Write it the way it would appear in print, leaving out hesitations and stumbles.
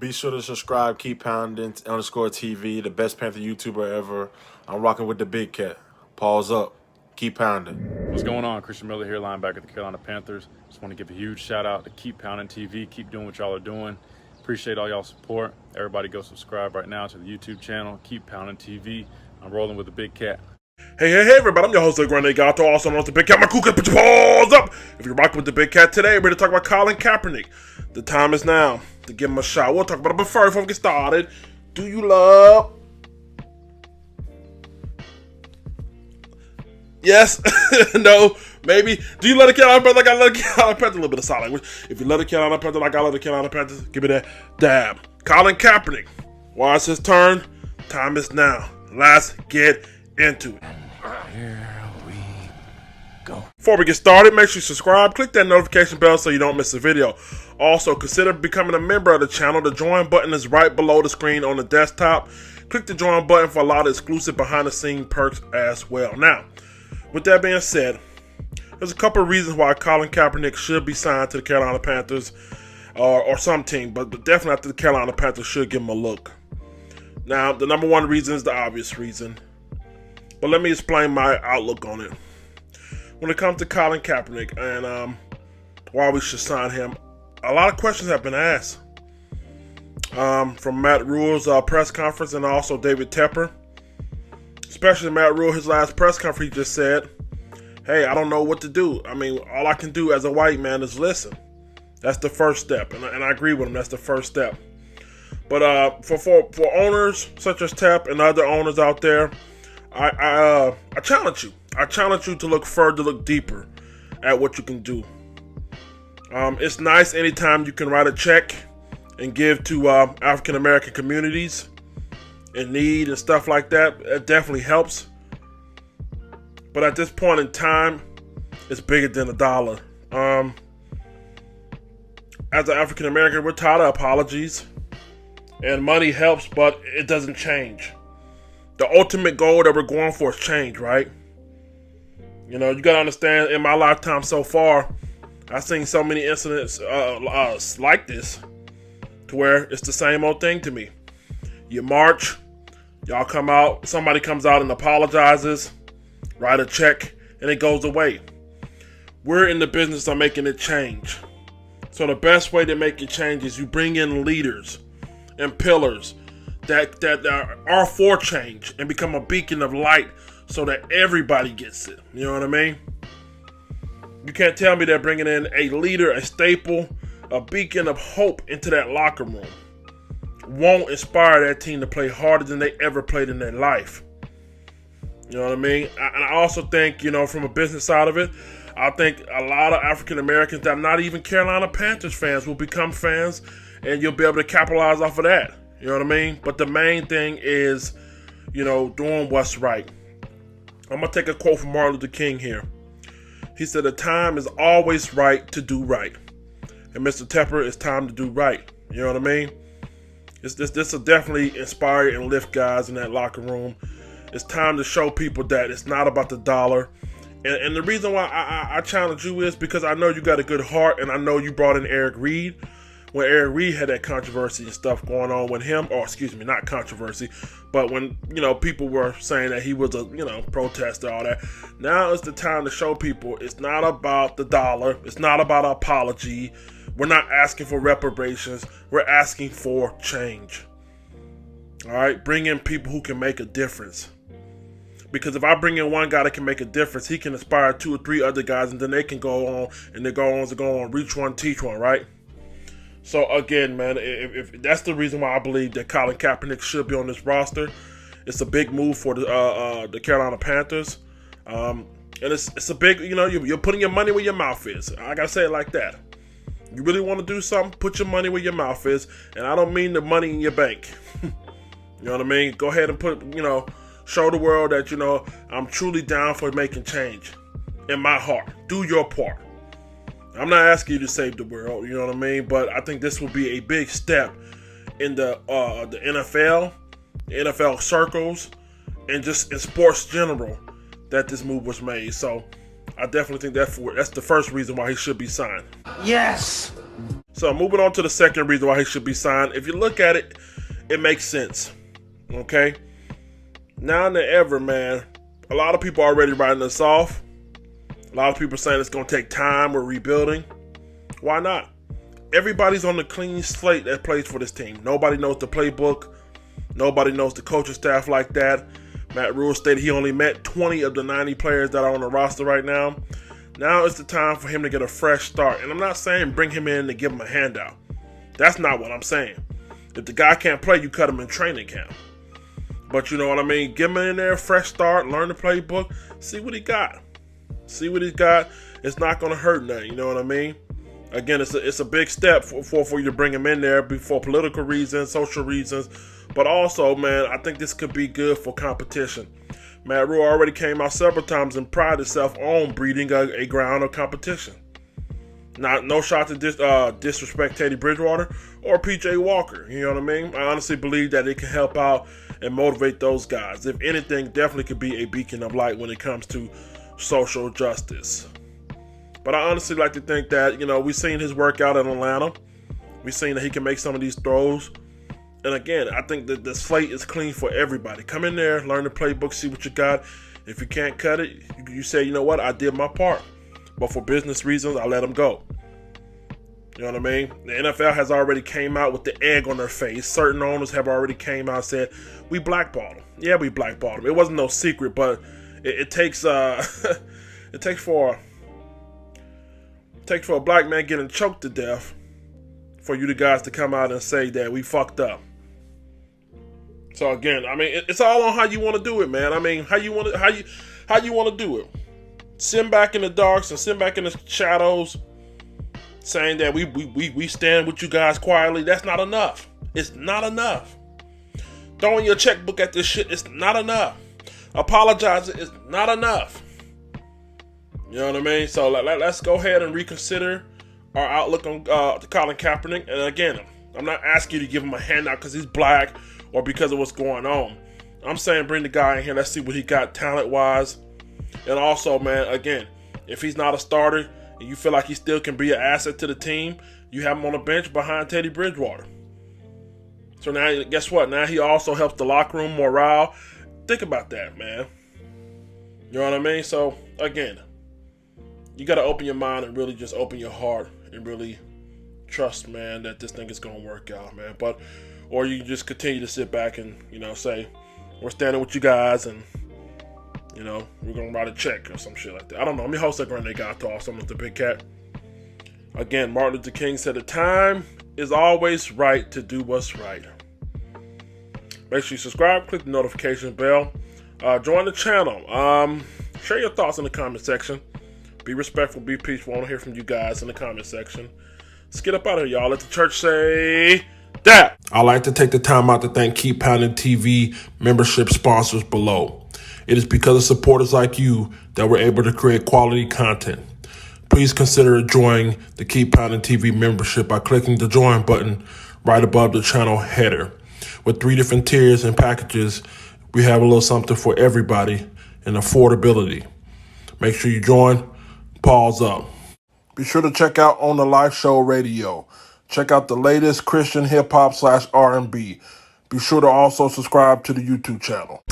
Be sure to subscribe, keep pounding, _TV, the best Panther YouTuber ever. I'm rocking with the big cat. Pause up. Keep pounding. What's going on? Christian Miller here, linebacker at the Carolina Panthers. Just want to give a huge shout out to Keep Pounding TV. Keep doing what y'all are doing. Appreciate all y'all support. Everybody go subscribe right now to the YouTube channel, Keep Pounding TV. I'm rolling with the big cat. Hey everybody, I'm your host, Grande Gato, also known as the Big Cat. My cool cat, put your paws up! If you're rocking with the Big Cat today, we're ready to talk about Colin Kaepernick. The time is now to give him a shot. We'll talk about it, but first, before we get started, do you love... Yes, no, maybe. Do you love the Carolina Panthers like I love the Carolina Panthers? A little bit of solid language. If you love the Carolina Panthers like I love the Carolina Panthers, give me that dab. Colin Kaepernick. While it's his turn, time is now. Let's get into it. Here we go. Before we get started, make sure you subscribe, click that notification bell so you don't miss a video. Also, consider becoming a member of the channel. The join button is right below the screen on the desktop. Click the join button for a lot of exclusive behind-the-scenes perks as well. Now, with that being said, there's a couple of reasons why Colin Kaepernick should be signed to the Carolina Panthers or some team, but definitely after the Carolina Panthers should give him a look. Now, the number one reason is the obvious reason, but let me explain my outlook on it. When it comes to Colin Kaepernick and why we should sign him, a lot of questions have been asked from Matt Rule's press conference and also David Tepper. Especially Matt Rule, his last press conference, he just said, hey, I don't know what to do. I mean, all I can do as a white man is listen. That's the first step, and I agree with him. That's the first step. But for owners such as Tep and other owners out there, I challenge you. I challenge you to look further, look deeper at what you can do. It's nice anytime you can write a check and give to African American communities in need and stuff like that. It definitely helps. But at this point in time, it's bigger than a dollar. As an African American, we're tired of apologies. And money helps, but it doesn't change. The ultimate goal that we're going for is change, right? You know, you gotta understand, in my lifetime so far, I've seen so many incidents like this, to where it's the same old thing to me. You march, y'all come out, somebody comes out and apologizes, write a check, and it goes away. We're in the business of making it change. So the best way to make it change is you bring in leaders and pillars that are for change and become a beacon of light so that everybody gets it. You know what I mean? You can't tell me that bringing in a leader, a staple, a beacon of hope into that locker room won't inspire that team to play harder than they ever played in their life. You know what I mean? And I also think, you know, from a business side of it, I think a lot of African Americans that are not even Carolina Panthers fans will become fans, and you'll be able to capitalize off of that. You know what I mean? But the main thing is, you know, doing what's right. I'm going to take a quote from Martin Luther King here. He said, the time is always right to do right. And Mr. Tepper, it's time to do right. You know what I mean? This will definitely inspire and lift guys in that locker room. It's time to show people that it's not about the dollar. And the reason why I challenge you is because I know you got a good heart, and I know you brought in Eric Reed. When Eric Reed had that controversy and stuff going on with him, or excuse me, not controversy, but when, you know, people were saying that he was a, you know, protester, all that. Now is the time to show people it's not about the dollar. It's not about apology. We're not asking for reparations. We're asking for change. All right, bring in people who can make a difference. Because if I bring in one guy that can make a difference, he can inspire 2 or 3 other guys, and then they can go on, and they go on, reach one, teach one, right? So again, man, if that's the reason why I believe that Colin Kaepernick should be on this roster. It's a big move for the Carolina Panthers, and it's a big, you know, you're putting your money where your mouth is. I gotta say it like that. You really want to do something, put your money where your mouth is, and I don't mean the money in your bank. You know what I mean? Go ahead and put, you know, show the world that, you know, I'm truly down for making change in my heart. Do your part. I'm not asking you to save the world, you know what I mean? But I think this will be a big step in the NFL circles, and just in sports general, that this move was made. So I definitely think that's the first reason why he should be signed. Yes! So moving on to the second reason why he should be signed. If you look at it, it makes sense. Okay? Now than ever, man, a lot of people are already writing this off. A lot of people saying it's going to take time. We're rebuilding. Why not? Everybody's on the clean slate that plays for this team. Nobody knows the playbook. Nobody knows the coaching staff like that. Matt Rule stated he only met 20 of the 90 players that are on the roster right now. Now it's the time for him to get a fresh start. And I'm not saying bring him in to give him a handout. That's not what I'm saying. If the guy can't play, you cut him in training camp. But you know what I mean? Give him in there, fresh start, learn the playbook, see what he got. See what he's got. It's not going to hurt nothing, you know what I mean? Again, it's a big step for you to bring him in there for political reasons, social reasons. But also, man, I think this could be good for competition. Matt Rule already came out several times and prided himself on breeding a ground of competition. No shot to disrespect Teddy Bridgewater or PJ Walker. You know what I mean? I honestly believe that it can help out and motivate those guys. If anything, definitely could be a beacon of light when it comes to social justice. But I honestly like to think that, we've seen his workout in Atlanta. We've seen that he can make some of these throws. And again, I think that the slate is clean for everybody. Come in there, learn the playbook, see what you got. If you can't cut it, you say, you know what, I did my part. But for business reasons, I let him go. You know what I mean? The NFL has already came out with the egg on their face. Certain owners have already came out and said, we blackballed him. Yeah, we blackballed him. It wasn't no secret, but it takes it takes for a black man getting choked to death for you guys to come out and say that we fucked up. So again, I mean, it's all on how you want to do it, man. I mean, how you want to do it. Sit back in the darks and sit back in the shadows, saying that we stand with you guys quietly. That's not enough. It's not enough. Throwing your checkbook at this shit, it's not enough. Apologizing is not enough. You know what I mean? So let's go ahead and reconsider our outlook on Colin Kaepernick. And again, I'm not asking you to give him a handout because he's black or because of what's going on. I'm saying bring the guy in here. Let's see what he got talent-wise. And also, man, again, if he's not a starter and you feel like he still can be an asset to the team, you have him on the bench behind Teddy Bridgewater. So now, guess what? Now he also helps the locker room morale. Think about that, man. You know what I mean? So, again, you got to open your mind and really just open your heart and really trust, man, that this thing is going to work out, man. Or you can just continue to sit back and, say, we're standing with you guys and, we're going to write a check or some shit like that. I don't know. Let me host that Grande Gato or something with the big cat. Again, Martin Luther King said the time is always right to do what's right. Make sure you subscribe, click the notification bell, join the channel. Share your thoughts in the comment section. Be respectful, be peaceful. I want to hear from you guys in the comment section. Let's get up out of here, y'all. Let the church say that. I'd like to take the time out to thank Keep Pounding TV membership sponsors below. It is because of supporters like you that we're able to create quality content. Please consider joining the Keep Pounding TV membership by clicking the join button right above the channel header. With 3 different tiers and packages, we have a little something for everybody and affordability. Make sure you join. Pause up. Be sure to check out On the Live Show Radio. Check out the latest Christian hip hop /R&B. Be sure to also subscribe to the YouTube channel.